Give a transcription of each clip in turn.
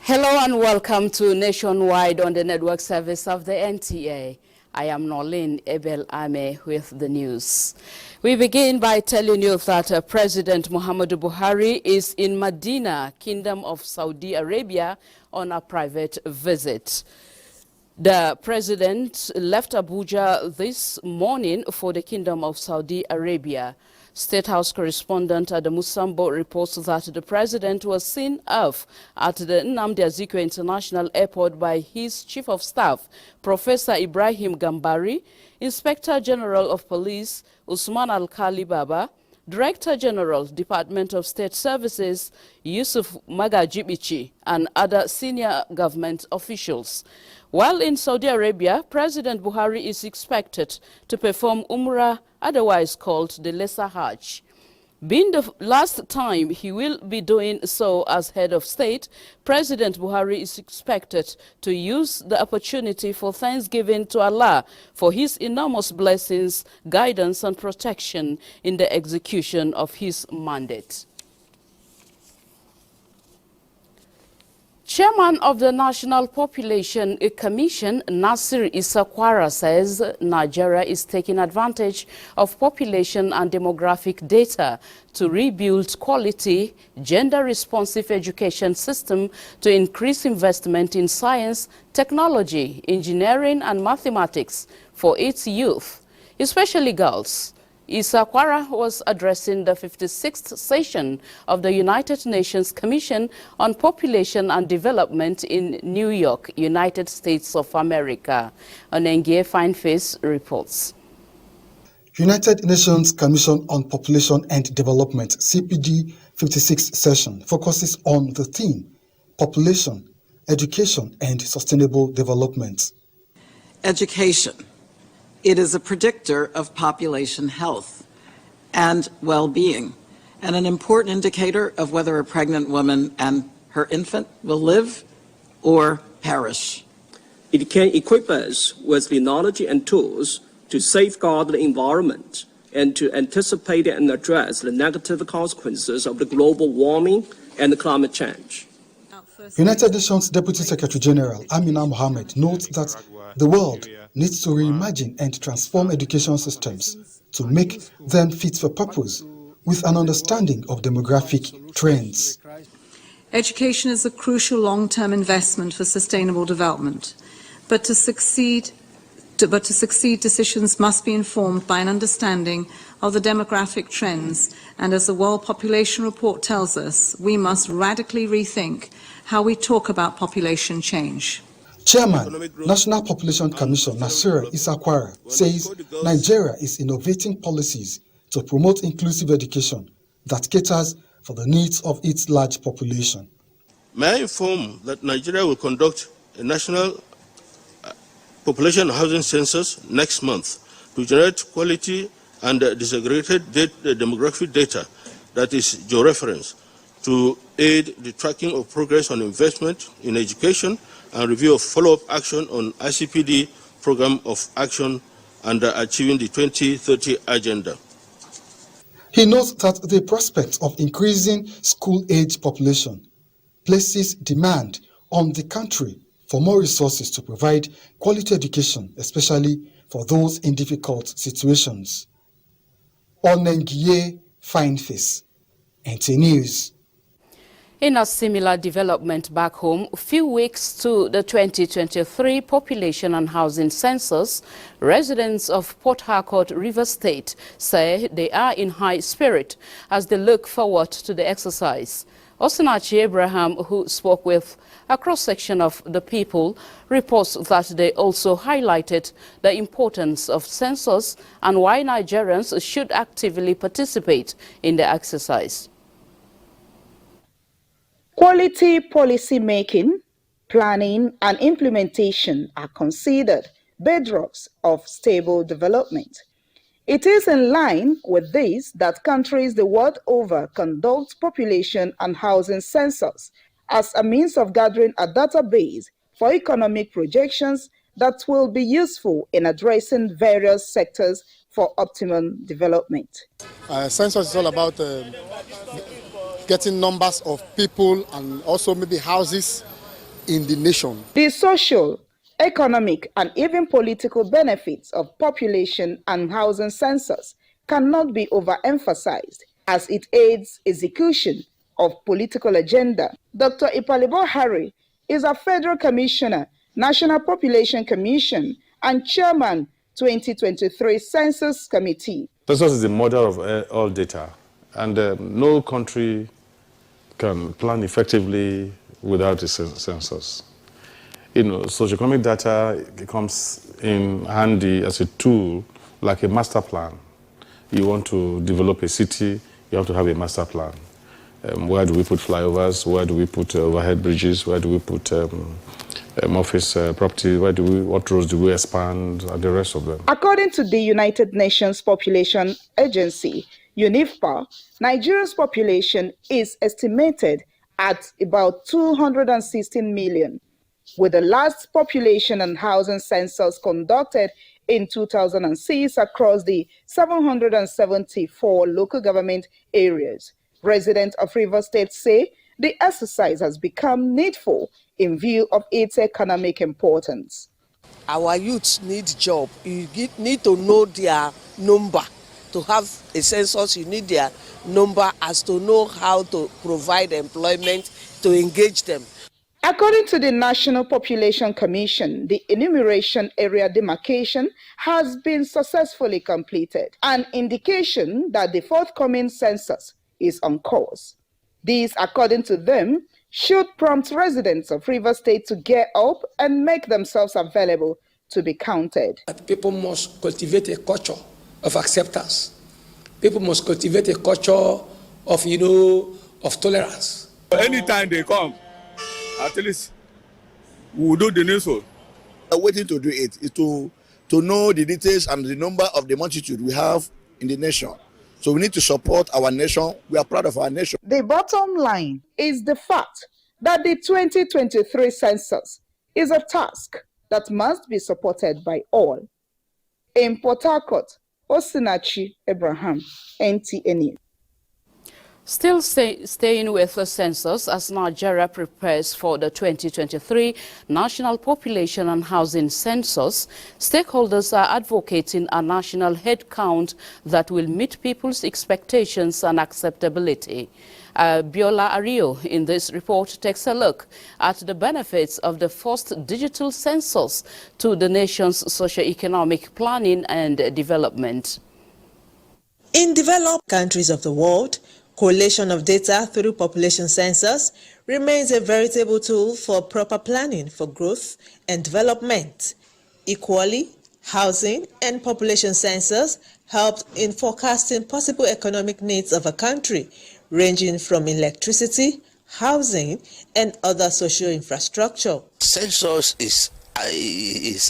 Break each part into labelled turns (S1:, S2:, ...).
S1: Hello and welcome to Nationwide on the network service of the NTA. I am Norlin Ebel Ame with the news. We begin by telling you that President Muhammadu Buhari is in Medina, Kingdom of Saudi Arabia, on a private visit. The president left Abuja this morning for the Kingdom of Saudi Arabia. State House correspondent Adamu Sambo reports that the president was seen off at the Nnamdi Azikiwe International Airport by his Chief of Staff, Professor Ibrahim Gambari, Inspector General of Police Usman Al-Khali Baba, Director General, Department of State Services Yusuf Magajibichi, and other senior government officials. While in Saudi Arabia, President Buhari is expected to perform Umrah, otherwise called the Lesser Hajj. Being the last time he will be doing so as head of state, President Buhari is expected to use the opportunity for thanksgiving to Allah for his enormous blessings, guidance and protection in the execution of his mandate. Chairman of the National Population Commission, Nasir Isakwara, says Nigeria is taking advantage of population and demographic data to rebuild quality, gender-responsive education system to increase investment in science, technology, engineering and mathematics for its youth, especially girls. Isakwara was addressing the 56th session of the United Nations Commission on Population and Development in New York, United States of America. Onengie Fineface reports.
S2: United Nations Commission on Population and Development, CPD 56th session, focuses on the theme, population, education and sustainable development.
S3: Education. It is a predictor of population health and well-being, and an important indicator of whether a pregnant woman and her infant will live or perish.
S4: It can equip us with the knowledge and tools to safeguard the environment and to anticipate and address the negative consequences of the global warming and climate change.
S2: United Nations Deputy Secretary General Amina Mohammed notes that the world needs to reimagine and transform education systems to make them fit for purpose with an understanding of demographic trends.
S5: Education is a crucial long-term investment for sustainable development, but to succeed, decisions must be informed by an understanding of the demographic trends, and as the World Population Report tells us, we must radically rethink how we talk about population change.
S2: Chairman, National Population Commission Nasir Isakwara says Nigeria is innovating policies to promote inclusive education that caters for the needs of its large population.
S6: May I inform that Nigeria will conduct a national population housing census next month to generate quality and disaggregated demographic data that is georeference to aid the tracking of progress on investment in education and review of follow-up action on ICPD program of action and achieving the 2030 agenda.
S2: He notes that the prospect of increasing school-age population places demand on the country for more resources to provide quality education, especially for those in difficult situations. Onengie Fineface, NT News.
S1: In a similar development back home, a few weeks to the 2023 Population and Housing Census, residents of Port Harcourt, Rivers State say they are in high spirit as they look forward to the exercise. Osinachi Abraham, who spoke with a cross-section of the people, reports that they also highlighted the importance of census and why Nigerians should actively participate in the exercise.
S7: Quality policy making, planning and implementation are considered bedrocks of stable development. It is in line with this that countries the world over conduct population and housing census as a means of gathering a database for economic projections that will be useful in addressing various sectors for optimum development.
S8: Census is all about getting numbers of people and also maybe houses in the nation.
S7: The social, economic, and even political benefits of population and housing census cannot be overemphasized as it aids execution of political agenda. Dr. Buhari is a federal commissioner, National Population Commission, and chairman 2023 Census Committee.
S9: Census is the mother of all data, and no country can plan effectively without a census. You know, socioeconomic data comes in handy as a tool, like a master plan. You want to develop a city, you have to have a master plan. Where do we put flyovers? Where do we put overhead bridges? Where do we put office property? What roads do we expand? And the rest of them.
S7: According to the United Nations Population Agency, UNIFPA, Nigeria's population is estimated at about 216 million, with the last population and housing census conducted in 2006 across the 774 local government areas. Residents of Rivers State say the exercise has become needful in view of its economic importance.
S10: Our youths need job. You need to know their number. To have a census, you need their number as to know how to provide employment, to engage them.
S7: According to the National Population Commission, the enumeration area demarcation has been successfully completed, an indication that the forthcoming census is on course. This, according to them, should prompt residents of Rivers State to gear up and make themselves available to be counted.
S11: People must cultivate a culture of acceptance. People must cultivate a culture of, of tolerance.
S12: Anytime they come, at least we will do the needful.
S13: Waiting to do it is to know the details and the number of the multitude we have in the nation. So we need to support our nation. We are proud of our nation.
S7: The bottom line is the fact that the 2023 census is a task that must be supported by all. In Port Harcourt, Osinachi Abraham, NTN.
S1: Still staying with the census as Nigeria prepares for the 2023 National Population and Housing Census, stakeholders are advocating a national head count that will meet people's expectations and acceptability. Biola Ario in this report takes a look at the benefits of the first digital census to the nation's socio-economic planning and development.
S14: In developed countries of the world, collation of data through population census remains a veritable tool for proper planning for growth and development. Equally, housing and population census helped in forecasting possible economic needs of a country, ranging from electricity, housing, and other social infrastructure.
S15: Census is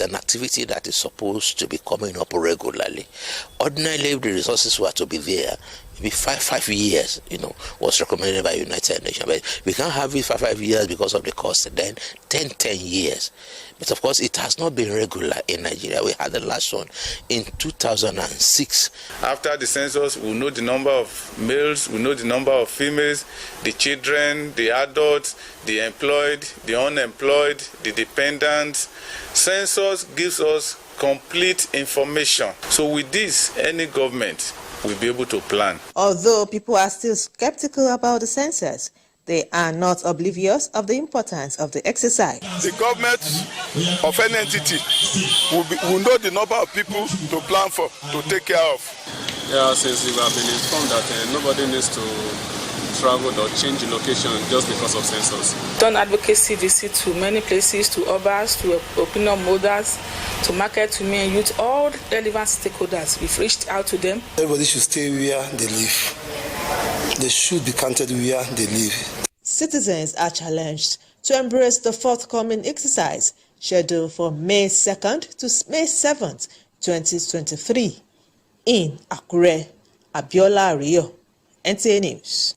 S15: an activity that is supposed to be coming up regularly. Ordinarily, if the resources were to be there, maybe five years, was recommended by United Nations. But we can't have it for 5 years because of the cost. Then 10 years. But of course, it has not been regular in Nigeria. We had the last one in 2006.
S12: After the census, we'll know the number of males, we'll know the number of females, the children, the adults, the employed, the unemployed, the dependents. Census gives us complete information. So with this, any government will be able to plan.
S14: Although people are still skeptical about the census, they are not oblivious of the importance of the exercise.
S12: The government of any entity will know the number of people to plan for, to take care of.
S16: Yeah, since we have been informed that nobody needs to traveled or changed location just because of census.
S17: Done advocacy visit to many places, to urbans, to opinion holders, to market, to men, youth, all relevant stakeholders. We've reached out to them.
S18: Everybody should stay where they live. They should be counted where they live.
S14: Citizens are challenged to embrace the forthcoming exercise scheduled for May 2nd to May 7th, 2023 in Akure. Abiola Rio, NTA News.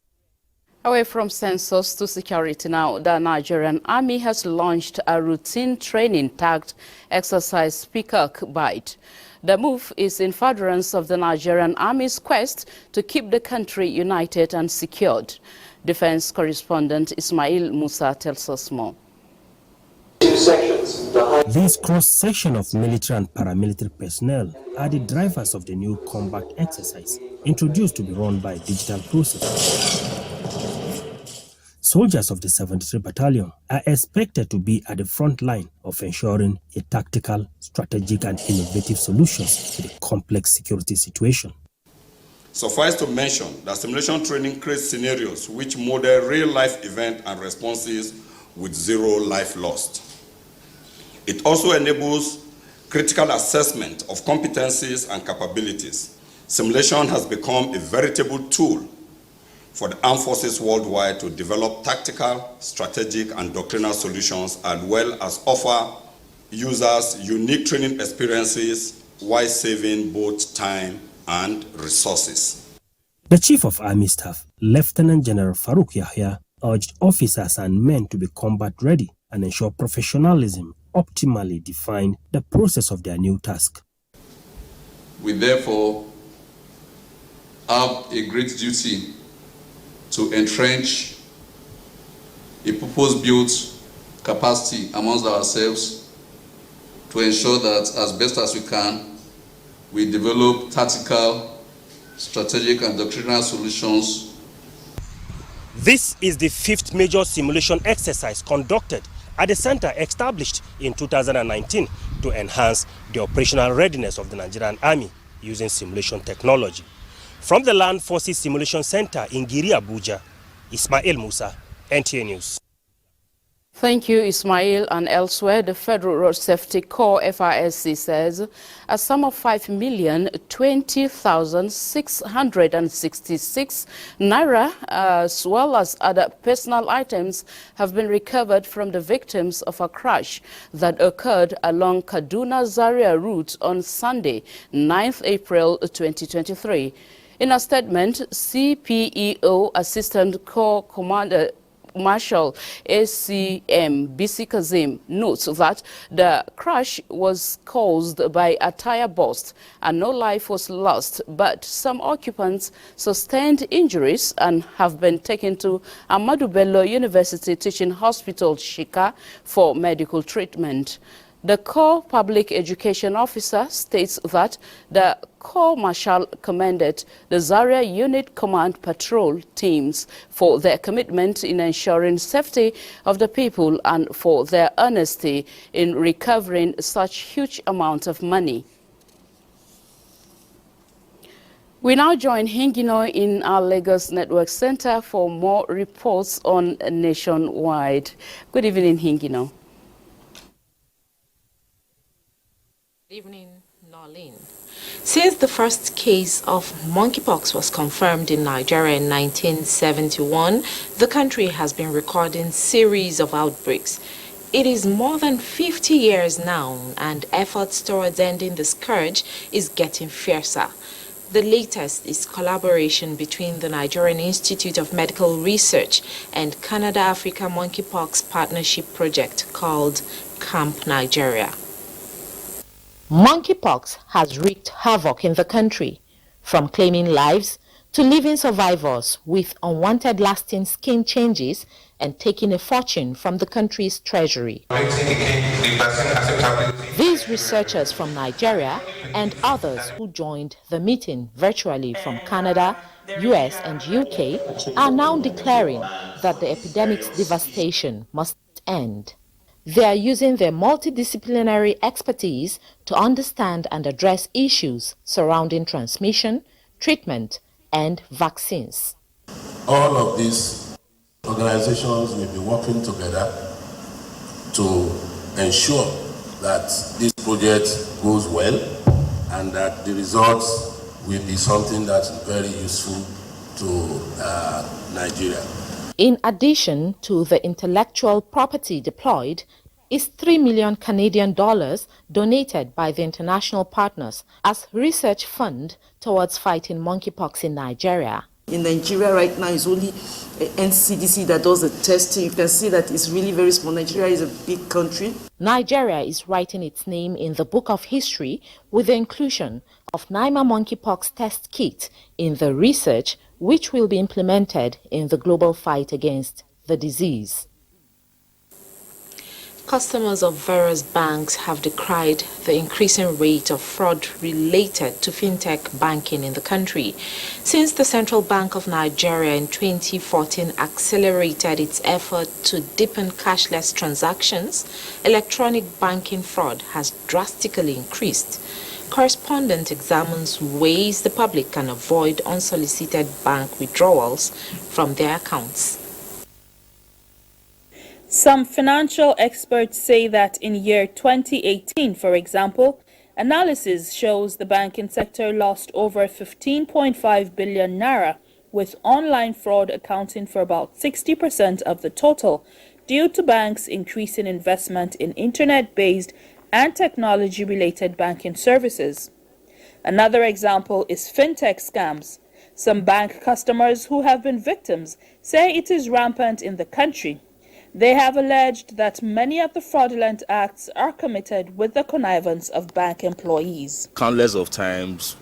S1: Away from census to security now, the Nigerian Army has launched a routine training tagged Exercise Peacock Bite. The move is in furtherance of the Nigerian Army's quest to keep the country united and secured. Defense correspondent Ismail Musa tells us more.
S19: This cross-section of military and paramilitary personnel are the drivers of the new combat exercise, introduced to be run by a digital process. Soldiers of the 73 Battalion are expected to be at the front line of ensuring a tactical, strategic and innovative solutions to the complex security situation.
S20: Suffice to mention that simulation training creates scenarios which model real-life events and responses with zero life lost. It also enables critical assessment of competencies and capabilities. Simulation has become a veritable tool for the armed forces worldwide to develop tactical, strategic, and doctrinal solutions, as well as offer users unique training experiences while saving both time and resources.
S19: The Chief of Army Staff, Lieutenant General Farouk Yahya, urged officers and men to be combat ready and ensure professionalism optimally define the process of their new task.
S21: We therefore have a great duty to entrench a purpose-built capacity amongst ourselves to ensure that as best as we can, we develop tactical, strategic and doctrinal solutions.
S19: This is the 5th major simulation exercise conducted at the center established in 2019 to enhance the operational readiness of the Nigerian Army using simulation technology. From the Land Forces Simulation Center in Giri, Abuja, Ismail Musa, NTA News.
S1: Thank you, Ismail. And elsewhere, the Federal Road Safety Corps, FRSC, says a sum of 5,020,666 naira, as well as other personal items, have been recovered from the victims of a crash that occurred along Kaduna-Zaria route on Sunday, 9th April 2023. In a statement, CPEO Assistant Corps Commander Marshal ACM BC Kazim notes that the crash was caused by a tire burst and no life was lost, but some occupants sustained injuries and have been taken to Ahmadu Bello University Teaching Hospital, Shika, for medical treatment. The Corps Public Education Officer states that the Corps Marshal commended the Zaria Unit Command Patrol teams for their commitment in ensuring safety of the people and for their honesty in recovering such huge amount of money. We now join Hingino in our Lagos Network Center for more reports on Nationwide. Good evening, Hingino.
S22: Good evening, Norlin. Since the first case of monkeypox was confirmed in Nigeria in 1971, the country has been recording series of outbreaks. It is more than 50 years now, and efforts towards ending the scourge is getting fiercer. The latest is collaboration between the Nigerian Institute of Medical Research and Canada-Africa Monkeypox Partnership Project called Camp Nigeria.
S14: Monkeypox has wreaked havoc in the country, from claiming lives to leaving survivors with unwanted lasting skin changes and taking a fortune from the country's treasury. These researchers from Nigeria and others who joined the meeting virtually from Canada, US and UK are now declaring that the epidemic's devastation must end. They are using their multidisciplinary expertise to understand and address issues surrounding transmission, treatment, and vaccines.
S3: All of these organizations will be working together to ensure that this project goes well and that the results will be something that's very useful to Nigeria.
S22: In addition to the intellectual property deployed, is 3 million Canadian dollars donated by the international partners as research fund towards fighting monkeypox in Nigeria.
S4: In Nigeria right now, it's only NCDC that does the testing. You can see that it's really very small. Nigeria is a big country.
S22: Nigeria is writing its name in the book of history with the inclusion of Naima monkeypox test kit in the research which will be implemented in the global fight against the disease. Customers of various banks have decried the increasing rate of fraud related to fintech banking in the country. Since the Central Bank of Nigeria in 2014 accelerated its effort to deepen cashless transactions, electronic banking fraud has drastically increased. Correspondent examines ways the public can avoid unsolicited bank withdrawals from their accounts.
S23: Some financial experts say that in year 2018, for example, analysis shows the banking sector lost over 15.5 billion naira, with online fraud accounting for about 60% of the total, due to banks increasing investment in internet-based and technology-related banking services. Another example is fintech scams. Some bank customers who have been victims say it is rampant in the country. They have alleged that many of the fraudulent acts are committed with the connivance of bank employees.
S24: Countless of times,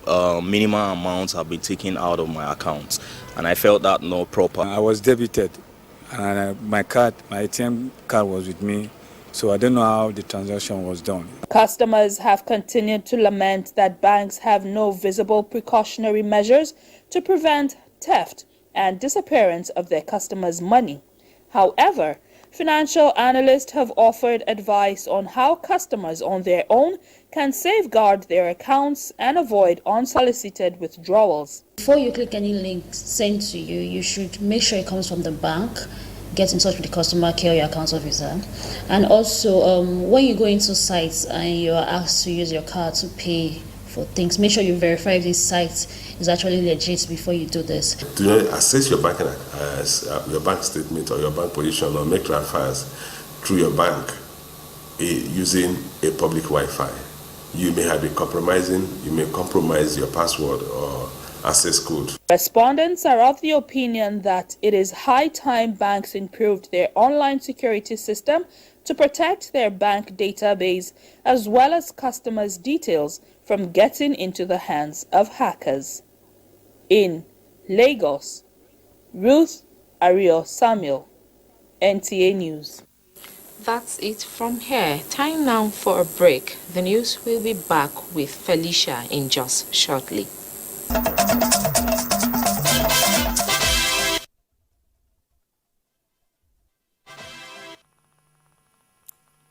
S24: minimal amounts have been taken out of my account, and I felt that not proper.
S25: I was debited, and my ATM card was with me, so I don't know how the transaction was done.
S23: Customers have continued to lament that banks have no visible precautionary measures to prevent theft and disappearance of their customers' money. However, financial analysts have offered advice on how customers on their own can safeguard their accounts and avoid unsolicited withdrawals.
S26: Before you click any link sent to you, you should make sure it comes from the bank. Get in touch with the customer care or your account officer. And also, when you go into sites and you are asked to use your card to pay for things, make sure you verify if this site is actually legit before you do this.
S3: Do you access your banking your bank statement or your bank position or make transfers through your bank using a public Wi-Fi? You may have been you may compromise your password or access code.
S23: Respondents are of the opinion that it is high time banks improved their online security system to protect their bank database as well as customers' details from getting into the hands of hackers. In Lagos, Ruth Ario Samuel, NTA News.
S22: That's it from here. Time now for a break. The news will be back with Felicia in just shortly.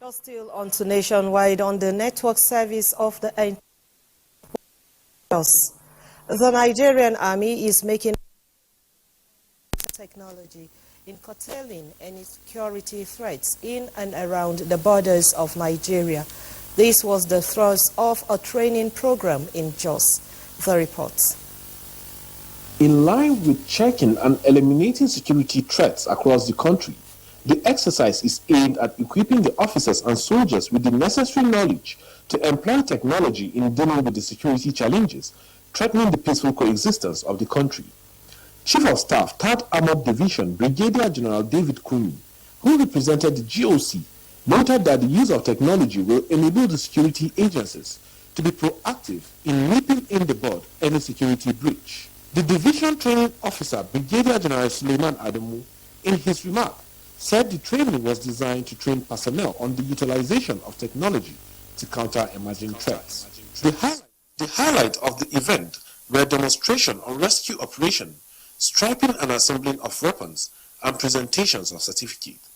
S27: You're still on to Nationwide on the network service of the The Nigerian Army is making technology in curtailing any security threats in and around the borders of Nigeria. This was the thrust of a training program in Jos. The reports.
S28: In line with checking and eliminating security threats across the country, the exercise is aimed at equipping the officers and soldiers with the necessary knowledge to employ technology in dealing with the security challenges threatening the peaceful coexistence of the country. Chief of Staff, 3rd Armored Division, Brigadier General David Kumi, who represented the GOC, noted that the use of technology will enable the security agencies to be proactive in nipping in the bud any security breach. The division training officer, Brigadier General Suleiman Adamu, in his remark, said the training was designed to train personnel on the utilization of technology to counter emerging threats. The highlight of the event were demonstration on rescue operation, striping and assembling of weapons, and presentations of certificates.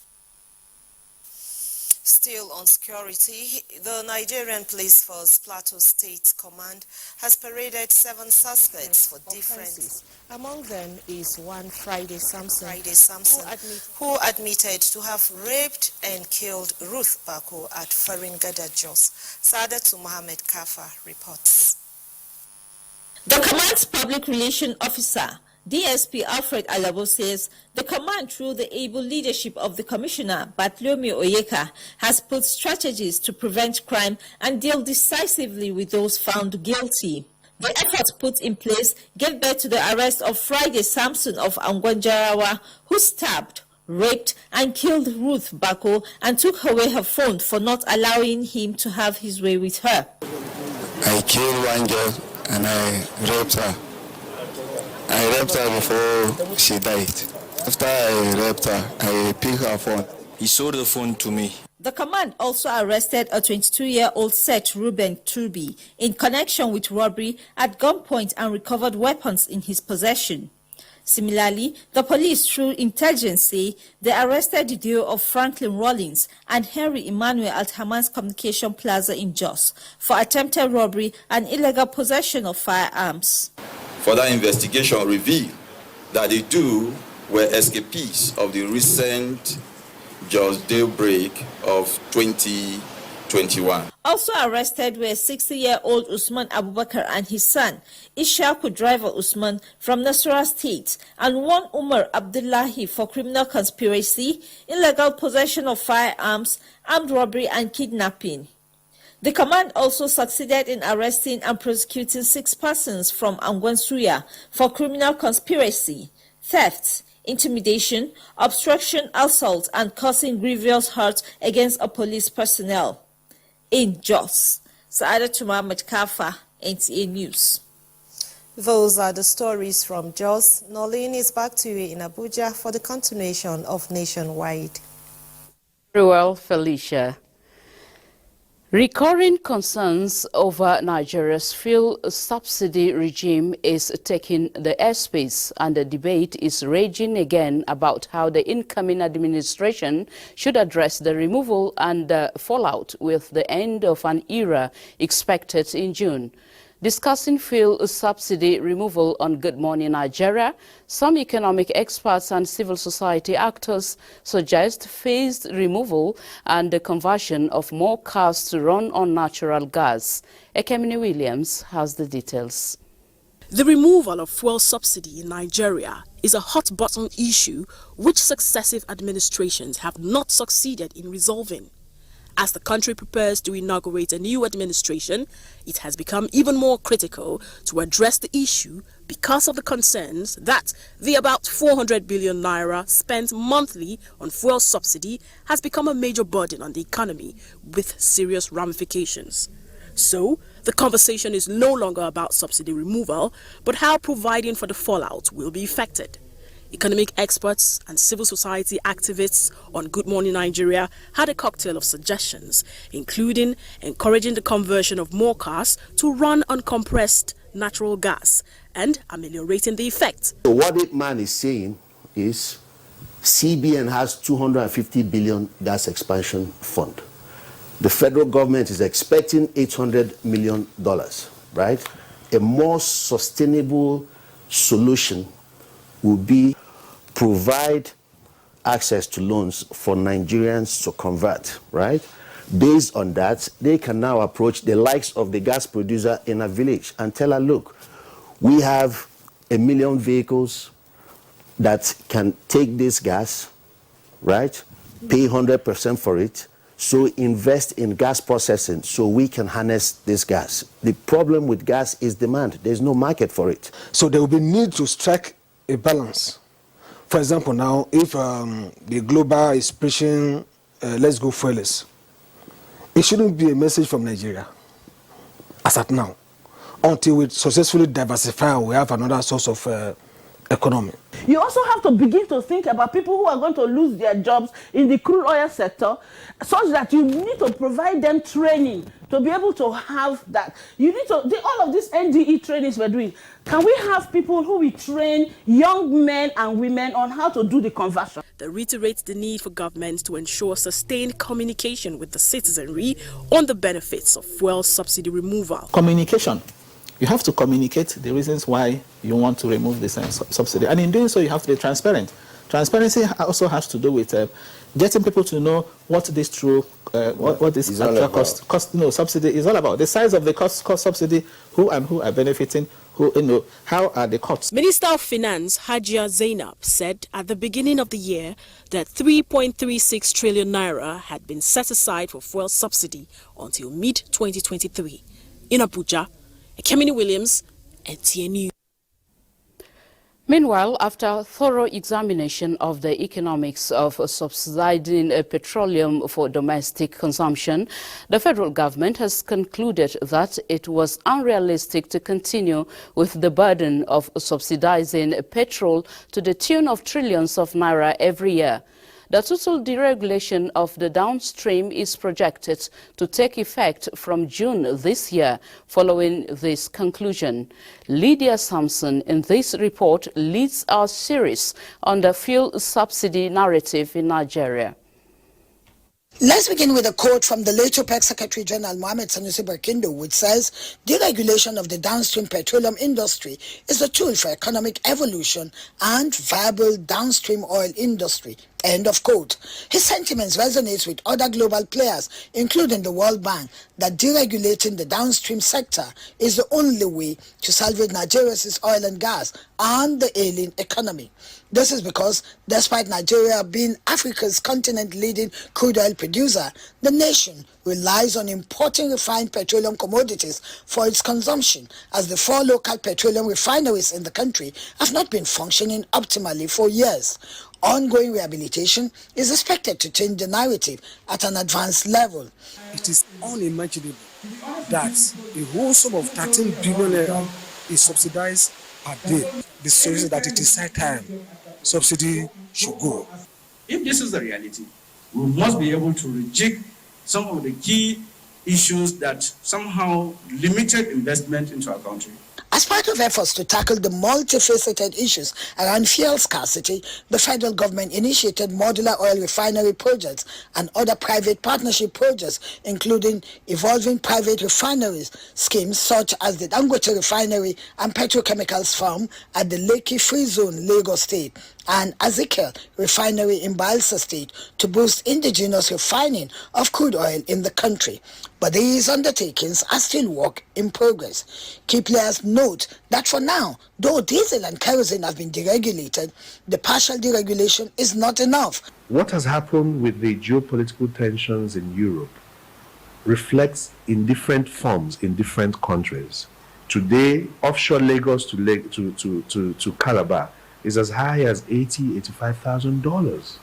S27: Still on security, the Nigerian Police Force Plateau State Command has paraded 7 suspects for different. Among them is one Friday Samson, who admitted to have raped and killed Ruth Bako at Faringada, Jos. Saadatu Mohammed Kafa reports.
S14: The command's public relations officer, DSP Alfred Alabo, says the command, through the able leadership of the commissioner, Bartholomew Oyeka, has put strategies to prevent crime and deal decisively with those found guilty. The efforts put in place gave birth to the arrest of Friday Samson of Angwanjarawa, who stabbed, raped and killed Ruth Bako and took away her phone for not allowing him to have his way with her.
S2: I killed one girl and I raped her. I raped her before she died. After I raped her, I picked her phone. He sold the phone to me.
S14: The command also arrested a 22-year-old Seth Ruben Turbi in connection with robbery at gunpoint and recovered weapons in his possession. Similarly, the police, through intelligence, say they arrested the duo of Franklin Rollins and Henry Emmanuel at Haman's Communication Plaza in Jos for attempted robbery and illegal possession of firearms.
S5: Further investigation revealed that the two were escapees of the recent Jos daybreak of 2021.
S14: Also arrested were 60-year-old Usman Abubakar and his son, Ishaku driver Usman from Nasarawa State, and one Umar Abdullahi for criminal conspiracy, illegal possession of firearms, armed robbery and kidnapping. The command also succeeded in arresting and prosecuting 6 persons from Angwansuya for criminal conspiracy, theft, intimidation, obstruction, assault, and causing grievous hurt against a police personnel. In Jos, Saadatu Mohammed Kafa, NTA News.
S27: Those are the stories from Jos. Nolene is back to you in Abuja for the continuation of Nationwide.
S1: Very well, Felicia. Recurring concerns over Nigeria's fuel subsidy regime is taking the airspace, and the debate is raging again about how the incoming administration should address the removal and fallout with the end of an era expected in June. Discussing fuel subsidy removal on Good Morning Nigeria, some economic experts and civil society actors suggest phased removal and the conversion of more cars to run on natural gas. Ekemini Williams has the details.
S6: The removal of fuel subsidy in Nigeria is a hot-button issue which successive administrations have not succeeded in resolving. As the country prepares to inaugurate a new administration, it has become even more critical to address the issue because of the concerns that the about 400 billion naira spent monthly on fuel subsidy has become a major burden on the economy with serious ramifications. So, the conversation is no longer about subsidy removal, but how providing for the fallout will be effected. Economic experts and civil society activists on Good Morning Nigeria had a cocktail of suggestions, including encouraging the conversion of more cars to run on compressed natural gas and ameliorating the effect.
S8: So what that man is saying is CBN has 250 billion gas expansion fund. The federal government is expecting $800 million, right? A more sustainable solution would be provide access to loans for Nigerians to convert, right? Based on that, they can now approach the likes of the gas producer in a village and tell her, look, we have 1 million vehicles that can take this gas, right? Pay 100% for it. So invest in gas processing so we can harness this gas. The problem with gas is demand. There's no market for it.
S9: So there will be need to strike a balance. For example, now, if the global is preaching, let's go fuelless, it shouldn't be a message from Nigeria, as at now, until we successfully diversify, we have another source of economy.
S7: You also have to begin to think about people who are going to lose their jobs in the crude oil sector, such that you need to provide them training to be able to have that. You need to, all of these NDE trainings we're doing, can we have people who will train young men and women on how to do the conversion?
S6: They reiterate the need for governments to ensure sustained communication with the citizenry on the benefits of fuel subsidy removal.
S10: Communication. You have to communicate the reasons why you want to remove this subsidy. And in doing so, you have to be transparent. Transparency also has to do with getting people to know what this what this actual subsidy is all about. The size of the cost subsidy, who are benefiting, how are the costs.
S6: Minister of Finance Hajia Zainab said at the beginning of the year that 3.36 trillion naira had been set aside for fuel subsidy until mid-2023. In Abuja, Kemini Williams, NTA News.
S1: Meanwhile, after thorough examination of the economics of subsidizing petroleum for domestic consumption, the federal government has concluded that it was unrealistic to continue with the burden of subsidizing petrol to the tune of trillions of naira every year. The total deregulation of the downstream is projected to take effect from June this year. Following this conclusion, Lydia Sampson in this report leads our series on the fuel subsidy narrative in Nigeria.
S11: Let's begin with a quote from the late OPEC Secretary General Mohammed Sanusi Barkindo, which says, "Deregulation of the downstream petroleum industry is a tool for economic evolution and viable downstream oil industry." End of quote. His sentiments resonate with other global players, including the World Bank, that deregulating the downstream sector is the only way to salvage Nigeria's oil and gas and the ailing economy. This is because, despite Nigeria being Africa's continent-leading crude oil producer, the nation relies on importing refined petroleum commodities for its consumption, as the 4 local petroleum refineries in the country have not been functioning optimally for years. Ongoing rehabilitation is expected to change the narrative at an advanced level.
S9: It is unimaginable that a whole sum of 13 billion naira is subsidized per day. This shows that it is high time subsidy should go.
S12: If this is the reality, we must be able to reject some of the key issues that somehow limited investment into our country.
S11: As part of efforts to tackle the multifaceted issues around fuel scarcity, the federal government initiated modular oil refinery projects and other private partnership projects, including evolving private refineries schemes such as the Dangote Refinery and Petrochemicals Farm at the Lekki Free Zone, Lagos State, and Ezekiel Refinery in Bayelsa State to boost indigenous refining of crude oil in the country. But these undertakings are still work in progress. Key players note that for now, though diesel and kerosene have been deregulated, the partial deregulation is not enough.
S13: What has happened with the geopolitical tensions in Europe reflects in different forms in different countries. Today, offshore Lagos to Calabar is as high as $80,000-$85,000,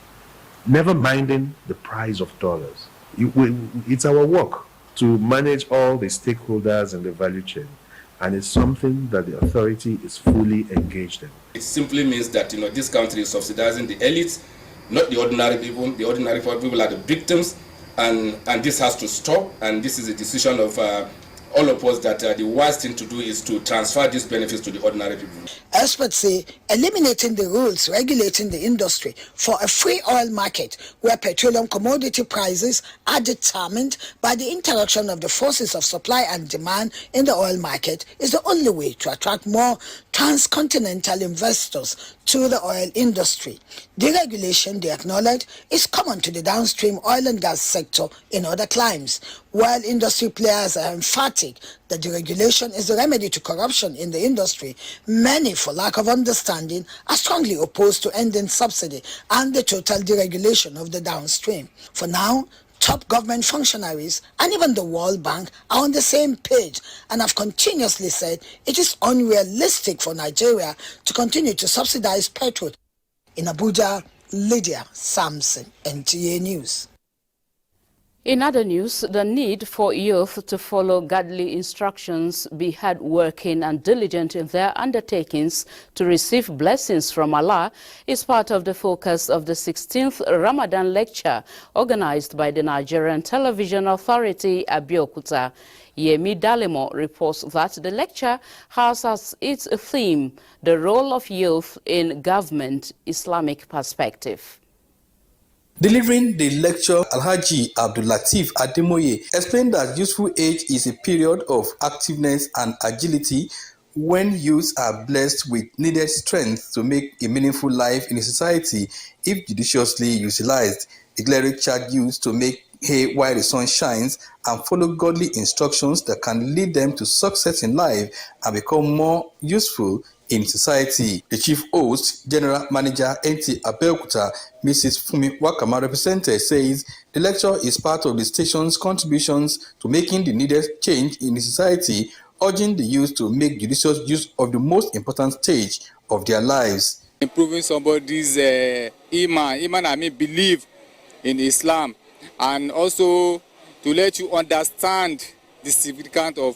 S13: never minding the price of dollars. It's our work to manage all the stakeholders in the value chain, and it's something that the authority is fully engaged in.
S20: It simply means that this country is subsidizing the elites, not the ordinary people. The ordinary people are the victims, and this has to stop. And this is a decision of all of us that the worst thing to do is to transfer these benefits to the ordinary people.
S11: Experts say eliminating the rules regulating the industry for a free oil market where petroleum commodity prices are determined by the interaction of the forces of supply and demand in the oil market is the only way to attract more transcontinental investors to the oil industry. Deregulation, they acknowledge, is common to the downstream oil and gas sector in other climes. While industry players are emphatic that deregulation is the remedy to corruption in the industry, many, for lack of understanding, are strongly opposed to ending subsidy and the total deregulation of the downstream. For now, top government functionaries and even the World Bank are on the same page and have continuously said it is unrealistic for Nigeria to continue to subsidize petrol. In Abuja, Lydia Sampson, NTA News.
S1: In other news, the need for youth to follow godly instructions, be hardworking and diligent in their undertakings to receive blessings from Allah is part of the focus of the 16th Ramadan lecture organized by the Nigerian Television Authority, Abuja. Yemi Dalemo reports that the lecture has as its theme the role of youth in government, Islamic perspective.
S4: Delivering the lecture, Alhaji Abdul Latif Ademoye explained that youthful age is a period of activeness and agility when youths are blessed with needed strength to make a meaningful life in a society if judiciously utilized. The cleric charged youths to make hay while the sun shines and follow godly instructions that can lead them to success in life and become more useful in society. The chief host, General Manager NT Abeokuta, Mrs. Fumi Wakama represented, says the lecture is part of the station's contributions to making the needed change in the society, urging the youth to make judicious use of the most important stage of their lives.
S15: Improving somebody's iman, I mean belief in Islam, and also to let you understand the significance of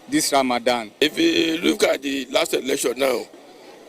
S15: this Ramadan.
S16: If you look at the last election now,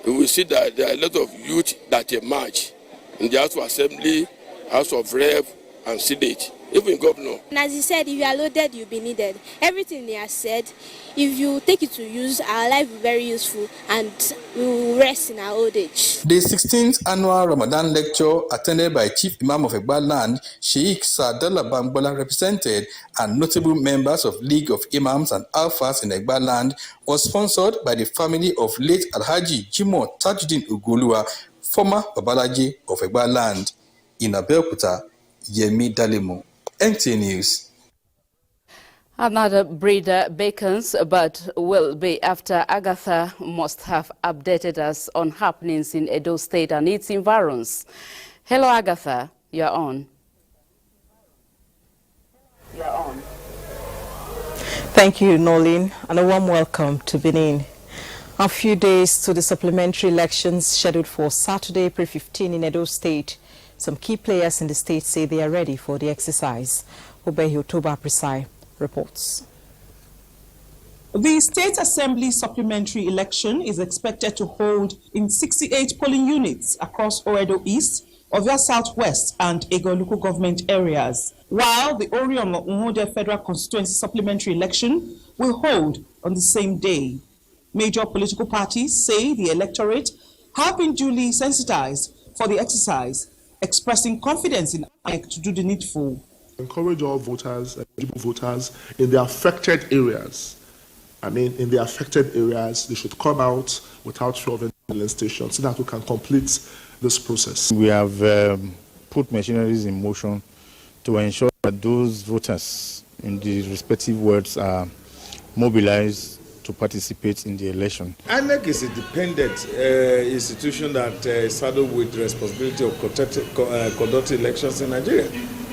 S16: you will see that there are a lot of youth that emerge in the House of Assembly, House of Rep, and Senate, even governor.
S17: And as he said, if you are loaded, you'll be needed. Everything he has said, if you take it to use, our life will be very useful and we will rest in our old age.
S4: The 16th annual Ramadan lecture, attended by Chief Imam of Egba Land, Sheikh Sadala Bangbola represented, and notable members of League of Imams and Alphas in Egba Land, was sponsored by the family of late Alhaji Jimo Tajuddin Ugolua, former Babalaji of Egba Land. In Abeokuta, Yemi Dalemo, NT News.
S1: Another breeder beckons, but will be after Agatha must have updated us on happenings in Edo State and its environs. Hello, Agatha. You're on.
S18: Thank you, Nolin, and a warm welcome to Benin. A few days to the supplementary elections scheduled for Saturday, April 15 in Edo State. Some key players in the state say they are ready for the exercise. Obehi Otoba Presai reports.
S19: The State Assembly supplementary election is expected to hold in 68 polling units across Oedo East, Ovia Southwest, and Ego local government areas, while the Orion Umude Federal Constituency supplementary election will hold on the same day. Major political parties say the electorate have been duly sensitized for the exercise, expressing confidence in INEC to do the needful.
S21: Encourage all voters, eligible voters in the affected areas. In the affected areas, they should come out without fear of any molestation so that we can complete this process.
S24: We have put machineries in motion to ensure that those voters in the respective wards are mobilized to participate in the election.
S29: INEC is a dependent institution that is saddled with the responsibility of conducting elections in Nigeria.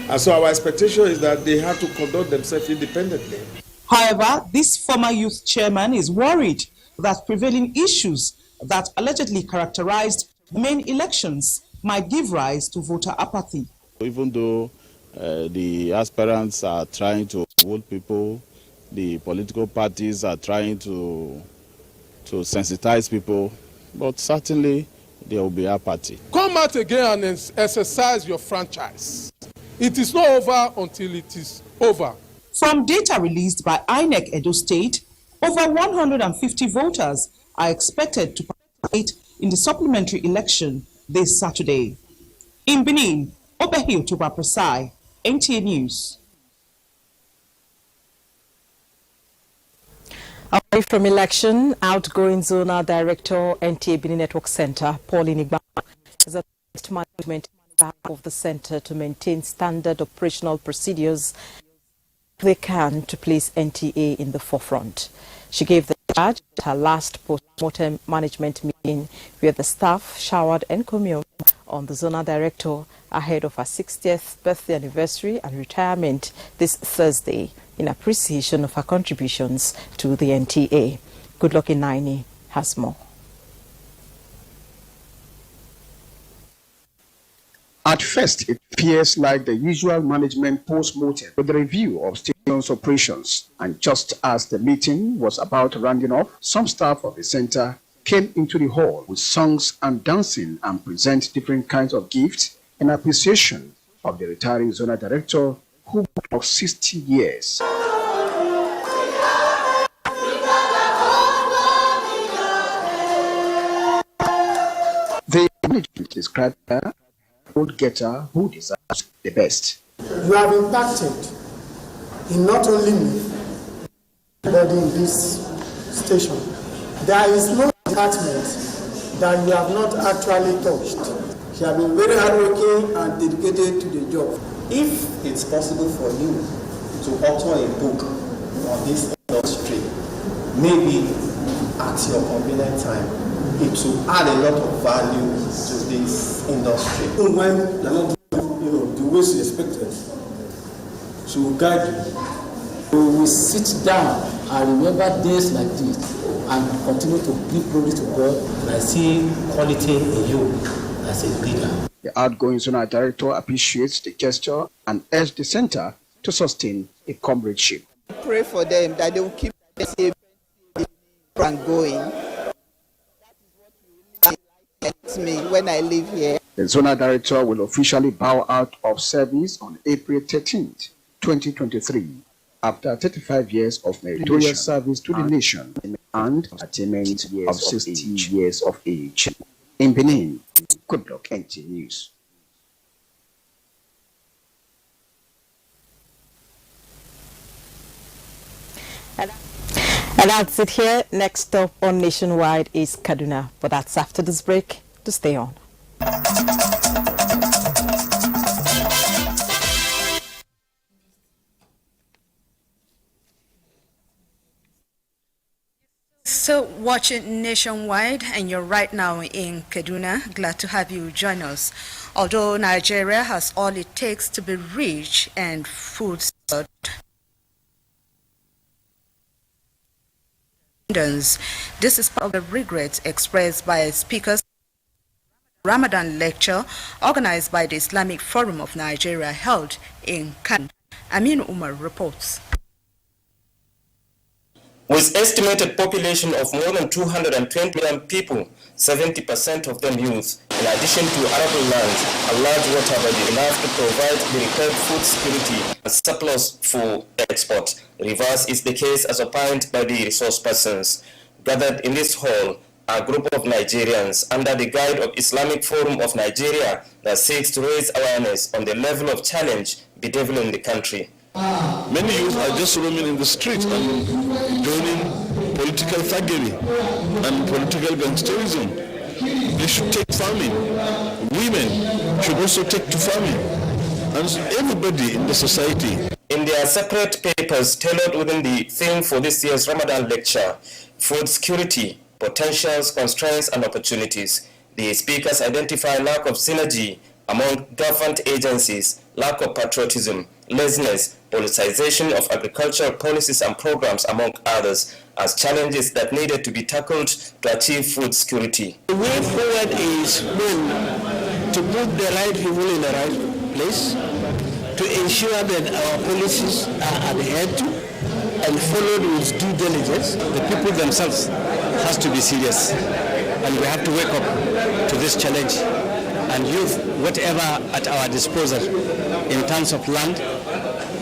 S29: And so our expectation is that they have to conduct themselves independently.
S19: However, this former youth chairman is worried that prevailing issues that allegedly characterized the main elections might give rise to voter apathy.
S24: Even though the aspirants are trying to vote people, the political parties are trying to sensitize people, but certainly there will be apathy.
S30: Come out again and exercise your franchise. It is not over until it is over.
S19: From data released by INEC Edo State, over 150 voters are expected to participate in the supplementary election this Saturday. In Benin, Obehi Otoba Presai, NTA News.
S18: Away from election, outgoing Zonal Director, NTA Benin Network Center, Pauline Igba, has advised management of the center to maintain standard operational procedures they can to place NTA in the forefront. She gave the charge at her last post-mortem management meeting where the staff showered encomium on the Zonal Director ahead of her 60th birthday anniversary and retirement this Thursday in appreciation of her contributions to the NTA. Goodluck Inaini has more.
S2: At first, it appears like the usual management post-mortem with the review of station's operations. And just as the meeting was about rounding off, some staff of the center came into the hall with songs and dancing and present different kinds of gifts in appreciation of the retiring zonal director who worked for 60 years. The management described her old getter who deserves the best.
S3: You have impacted in not only me, but in this station. There is no department that you have not actually touched. You have been very hardworking and dedicated to the job.
S5: If it's possible for you to author a book on this industry, maybe at your convenient time, it will add a lot of value to this industry.
S3: When you're not doing the way she expected, she will guide you.
S14: We will sit down and remember days like this and continue to give glory to God. And I see quality in you as a leader.
S2: The outgoing zonal director appreciates the gesture and urged the center to sustain a comradeship.
S22: Pray for them that they will keep the same and going. It's me when I live here.
S2: The zonal director will officially bow out of service on April 13th, 2023, after 35 years of meritorious service to the nation and attainment of 60 years of age. In Benin, good luck, NT News.
S18: And that's it here. Next up on Nationwide is Kaduna, but that's after this break. To stay on.
S23: So watching Nationwide, and you're right now in Kaduna. Glad to have you join us. Although Nigeria has all it takes to be rich and food secure, this is part of the regrets expressed by speakers. Ramadan lecture organized by the Islamic Forum of Nigeria held in Kano. Amin Umar reports.
S25: With estimated population of more than 220 million people, 70% of them youth, in addition to arable land, a large water body enough to provide the required food security and surplus for export. Reverse is the case as opined by the resource persons. Gathered in this hall, a group of Nigerians under the guide of Islamic Forum of Nigeria that seeks to raise awareness on the level of challenge bedeviling the country.
S26: Many youth are just roaming in the street and joining political thuggery and political gangsterism. They should take farming. Women should also take to farming. And everybody in the society.
S25: In their separate papers tailored within the theme for this year's Ramadan lecture, food security, potentials, constraints, and opportunities, the speakers identify lack of synergy among government agencies, lack of patriotism, laziness, politicization of agricultural policies and programs, among others, as challenges that needed to be tackled to achieve food security.
S27: The way forward is to put the right people in the right place, to ensure that our policies are adhered to and followed with due diligence. The people themselves has to be serious, and we have to wake up to this challenge and use whatever at our disposal in terms of land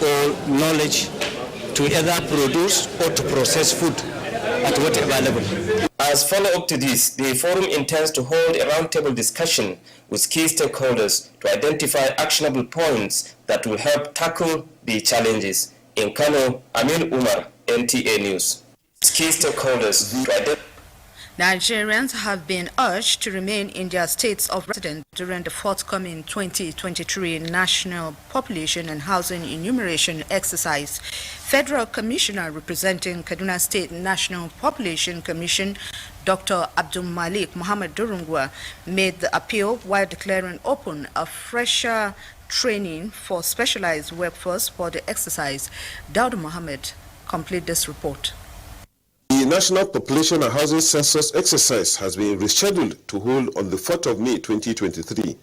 S27: or knowledge to either produce or to process food at whatever level.
S25: As follow-up to this, the forum intends to hold a roundtable discussion with key stakeholders to identify actionable points that will help tackle the challenges. In Kano, Amin Umar, NTA News. Key stakeholders to identify.
S23: Nigerians have been urged to remain in their states of residence during the forthcoming 2023 National Population and Housing Enumeration Exercise. Federal Commissioner representing Kaduna State National Population Commission, Dr. Abdul Malik Muhammad Durungwa, made the appeal while declaring open a fresher training for specialized workforce for the exercise. Daud Mohammed complete this report.
S28: The National Population and Housing Census exercise has been rescheduled to hold on the 4th of May 2023.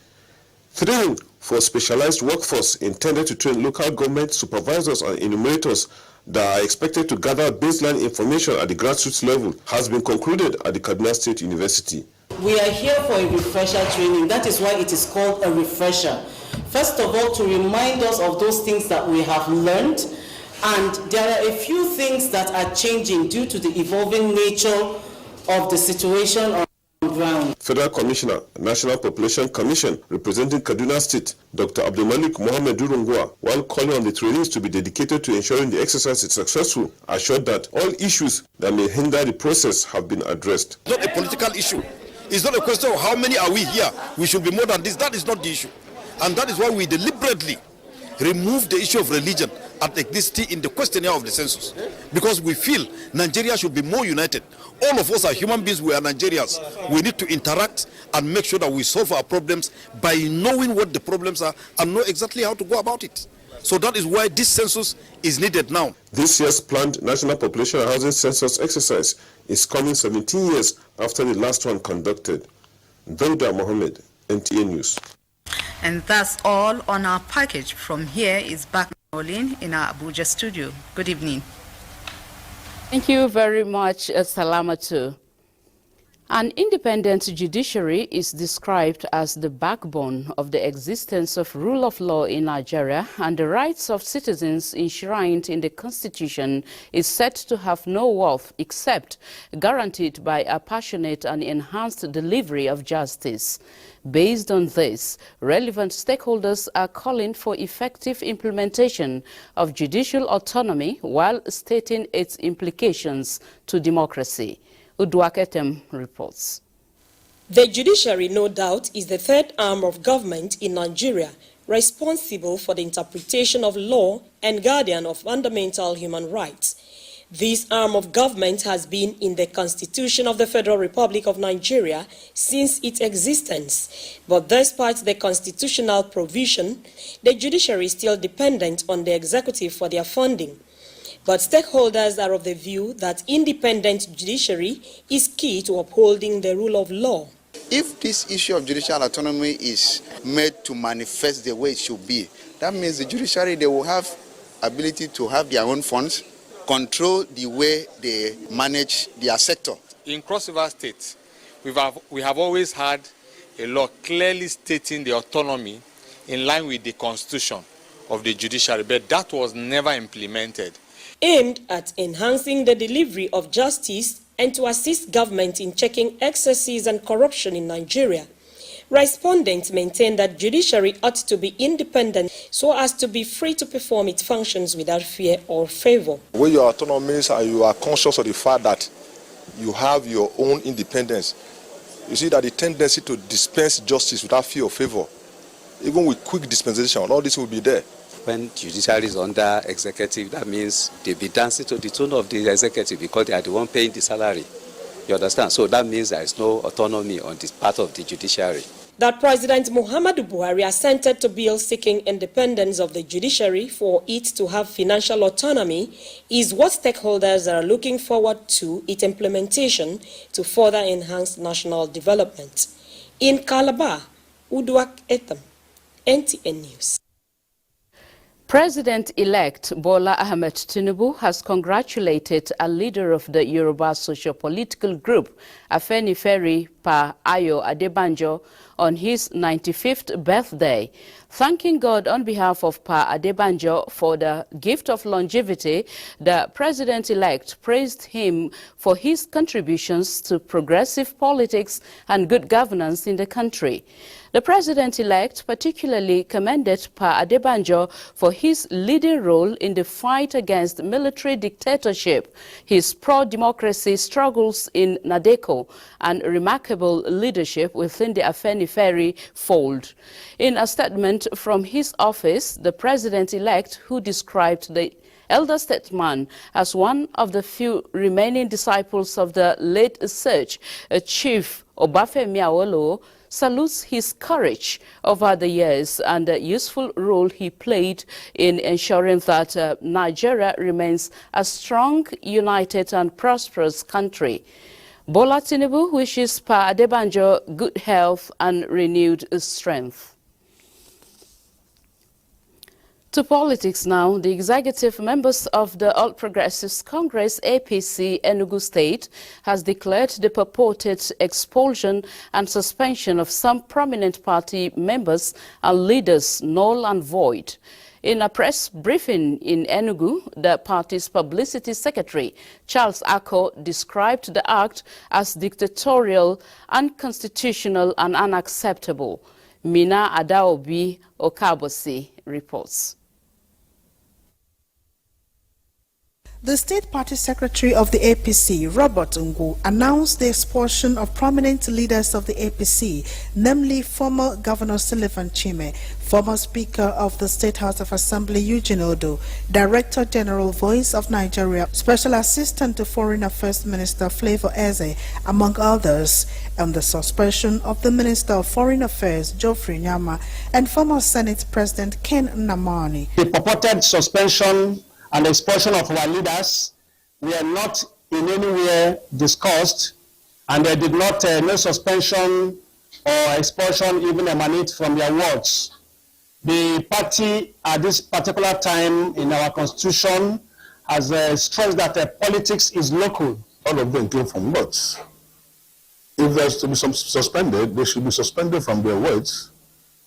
S28: 3 for specialized workforce intended to train local government supervisors and enumerators that are expected to gather baseline information at the grassroots level has been concluded at the Kaduna State University.
S6: We are here for a refresher training. That is why it is called a refresher. First of all, to remind us of those things that we have learned, and there are a few things that are changing due to the evolving nature of the situation on ground.
S28: Federal Commissioner, National Population Commission, representing Kaduna State, Dr. Abdulmalik Mohammed Durungwa, while calling on the trainees to be dedicated to ensuring the exercise is successful, assured that all issues that may hinder the process have been addressed.
S7: It's not a political issue. It's not a question of how many are we here. We should be more than this. That is not the issue. And that is why we deliberately remove the issue of religion and ethnicity in the questionnaire of the census, because we feel Nigeria should be more united. All of us are human beings, we are Nigerians. We need to interact and make sure that we solve our problems by knowing what the problems are and know exactly how to go about it. So that is why this census is needed now.
S28: This year's planned National Population and Housing Census exercise is coming 17 years after the last one conducted. Dauda Mohammed, NTA News.
S23: And that's all on our package. From here is back Olin in our Abuja studio. Good evening.
S1: Thank you very much, Salamatu. An independent judiciary is described as the backbone of the existence of rule of law in Nigeria, and the rights of citizens enshrined in the Constitution is said to have no worth except guaranteed by a passionate and enhanced delivery of justice. Based on this, relevant stakeholders are calling for effective implementation of judicial autonomy while stating its implications to democracy. Udwaketem reports.
S8: The judiciary, no doubt, is the third arm of government in Nigeria, responsible for the interpretation of law and guardian of fundamental human rights. This arm of government has been in the Constitution of the Federal Republic of Nigeria since its existence. But despite the constitutional provision, the judiciary is still dependent on the executive for their funding. But stakeholders are of the view that independent judiciary is key to upholding the rule of law.
S9: If this issue of judicial autonomy is made to manifest the way it should be, that means the judiciary, they will have ability to have their own funds, control the way they manage their sector.
S10: In Cross River State, we have always had a law clearly stating the autonomy in line with the constitution of the judiciary, but that was never implemented.
S8: Aimed at enhancing the delivery of justice and to assist government in checking excesses and corruption in Nigeria, respondents maintain that judiciary ought to be independent so as to be free to perform its functions without fear or favor.
S21: When you are autonomous and you are conscious of the fact that you have your own independence, you see that the tendency to dispense justice without fear or favor, even with quick dispensation, all this will be there.
S11: When judiciary is under executive, that means they be dancing to the tune of the executive because they are the one paying the salary. You understand? So that means there is no autonomy on this part of the judiciary.
S8: That President Muhammadu Buhari assented to bill seeking independence of the judiciary for it to have financial autonomy is what stakeholders are looking forward to its implementation to further enhance national development. In Calabar, Udwak Etam, NTN News.
S1: President-elect Bola Ahmed Tinubu has congratulated a leader of the Yoruba socio-political group, Afenifere Pa Ayo Adebanjo, on his 95th birthday. Thanking God on behalf of Pa Adebanjo for the gift of longevity, the president-elect praised him for his contributions to progressive politics and good governance in the country. The president-elect particularly commended Pa Adebanjo for his leading role in the fight against military dictatorship, his pro-democracy struggles in Nadeko, and remarkable leadership within the Afenifere fold. In a statement from his office, the president-elect, who described the elder statesman as one of the few remaining disciples of the late Sage, Chief Obafemi Awolowo, salutes his courage over the years and the useful role he played in ensuring that Nigeria remains a strong, united and prosperous country. Bola Tinubu wishes Pa Adebanjo good health and renewed strength. To politics now, the executive members of the All Progressives Congress APC Enugu State has declared the purported expulsion and suspension of some prominent party members and leaders null and void. In a press briefing in Enugu, the party's publicity secretary, Charles Ako, described the act as dictatorial, unconstitutional and unacceptable. Mina Adaobi Okabosi reports.
S4: The state party secretary of the APC, Robert Ngu, announced the expulsion of prominent leaders of the APC, namely former Governor Sullivan Chime, former Speaker of the State House of Assembly Eugene Odo, Director General Voice of Nigeria, Special Assistant to Foreign Affairs Minister Flavor Eze, among others, and the suspension of the Minister of Foreign Affairs, Geoffrey Nyama, and former Senate President Ken Nnamani.
S12: The purported suspension and expulsion of our leaders were not in any way discussed, and they did not, no suspension or expulsion even emanate from their words. The party at this particular time in our constitution has stressed that politics is local.
S21: All of them came from words. If there's to be some suspended, they should be suspended from their words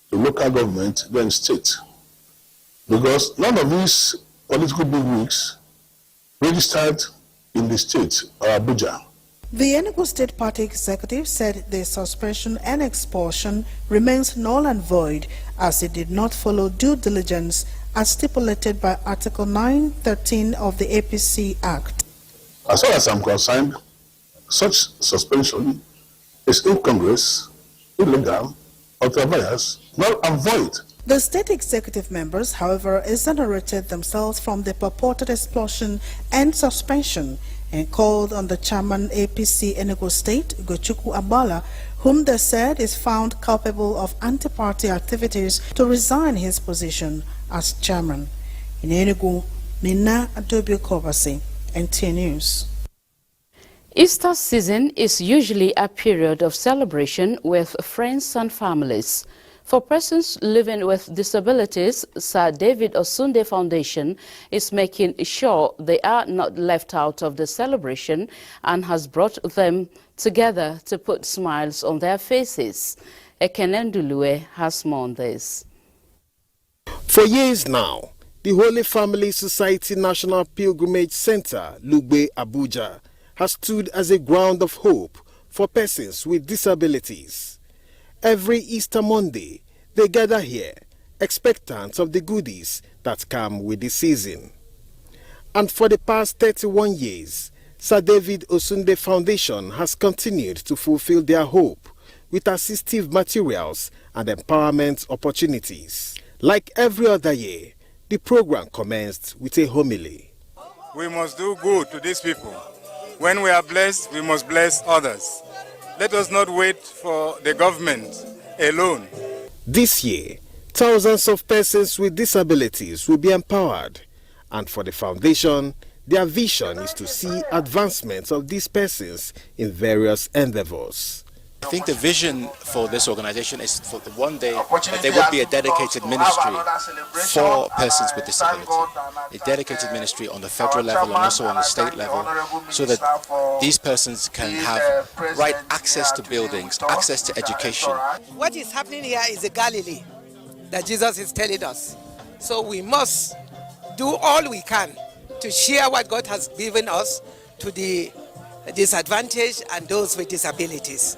S21: to local government, then state. Because none of these political bigwigs registered in the state or Abuja.
S4: The Enugu State Party executive said the suspension and expulsion remains null and void as it did not follow due diligence as stipulated by Article 913 of the APC Act.
S21: As far as I'm concerned, such suspension is incongruous, illegal, ultra-vires, null and void.
S4: The state executive members, however, exonerated themselves from the purported expulsion and suspension and called on the chairman APC Enugu State, Ugochukwu Agbala, whom they said is found culpable of anti-party activities, to resign his position as chairman. In Enugu, Mina Adaobi Okabosi, NTA News.
S1: Easter season is usually a period of celebration with friends and families. For persons living with disabilities, Sir David Osunde Foundation is making sure they are not left out of the celebration and has brought them together to put smiles on their faces. Ekene Ndulue has more on this.
S13: For years now, the Holy Family Society National Pilgrimage Center, Lugbe, Abuja, has stood as a ground of hope for persons with disabilities. Every Easter Monday, they gather here, expectant of the goodies that come with the season. And for the past 31 years, Sir David Osunde Foundation has continued to fulfill their hope with assistive materials and empowerment opportunities. Like every other year, the program commenced with a homily.
S15: We must do good to these people. When we are blessed, we must bless others. Let us not wait for the government alone.
S13: This year, thousands of persons with disabilities will be empowered, and for the foundation, their vision is to see advancements of these persons in various endeavors.
S16: I think the vision for this organization is for the one day that there would be a dedicated ministry for persons with disability, a dedicated ministry on the federal level and also on the state level, so that these persons can have right access to buildings, access to education.
S17: What is happening here is a Galilee that Jesus is telling us. So we must do all we can to share what God has given us to the disadvantaged and those with disabilities.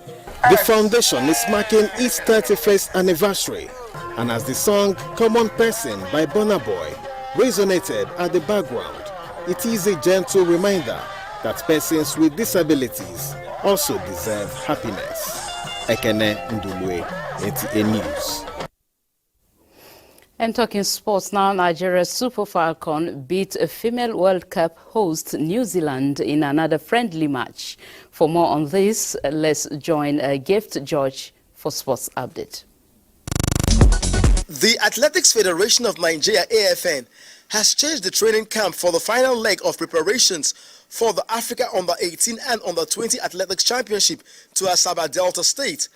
S13: The foundation is marking its 31st anniversary, and as the song Common Person by Burna Boy resonated at the background, it is a gentle reminder that persons with disabilities also deserve happiness. Ekene Ndulue, NTA News.
S1: And talking sports now, Nigeria's Super Falcon beat a female World Cup host New Zealand in another friendly match. For more on this, let's join Gift George for Sports Update.
S20: The Athletics Federation of Nigeria, AFN, has changed the training camp for the final leg of preparations for the Africa Under-18 and Under-20 Athletics Championship to Asaba Delta State.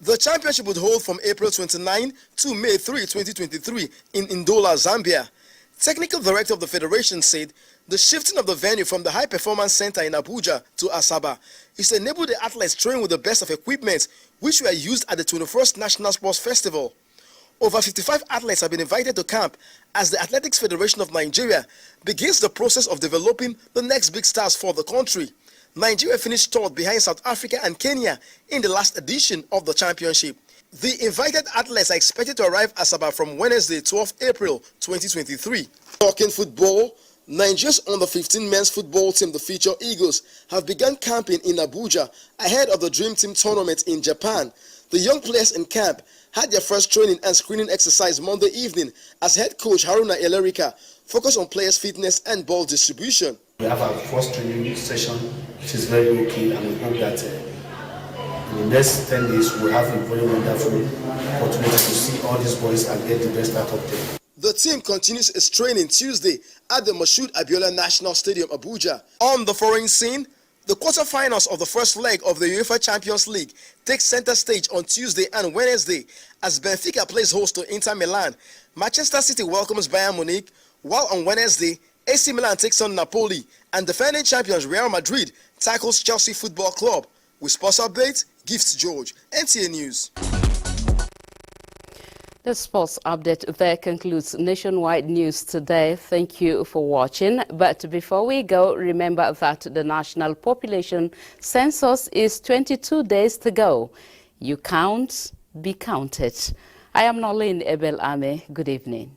S20: The championship would hold from April 29 to May 3, 2023 in Ndola, Zambia. Technical Director of the Federation said the shifting of the venue from the High Performance Center in Abuja to Asaba is to enable the athletes train with the best of equipment which were used at the 21st National Sports Festival. Over 55 athletes have been invited to camp as the Athletics Federation of Nigeria begins the process of developing the next big stars for the country. Nigeria finished third behind South Africa and Kenya in the last edition of the championship. The invited athletes are expected to arrive Asaba from Wednesday, 12 April 2023. Talking football, Nigeria's under-15 men's football team, the Future Eagles, have begun camping in Abuja ahead of the Dream Team tournament in Japan. The young players in camp had their first training and screening exercise Monday evening as head coach Haruna Elerika focused on players' fitness and ball distribution.
S2: We have our first training session, which is very okay, and we hope that in the next 10 days we'll have a very wonderful opportunity to see all these boys and get the best out of them.
S20: The team continues its training Tuesday at the Moshood Abiola National Stadium, Abuja. On the foreign scene, the quarterfinals of the first leg of the UEFA Champions League take center stage on Tuesday and Wednesday as Benfica plays host to Inter Milan. Manchester City welcomes Bayern Munich, while on Wednesday, AC Milan takes on Napoli and defending champions Real Madrid tackles Chelsea Football Club. With sports update, Gifts George, NTA News.
S1: The sports update there concludes nationwide news today. Thank you for watching. But before we go, remember that the national population census is 22 days to go. You count, be counted. I am Nolene Ebel Ame. Good evening.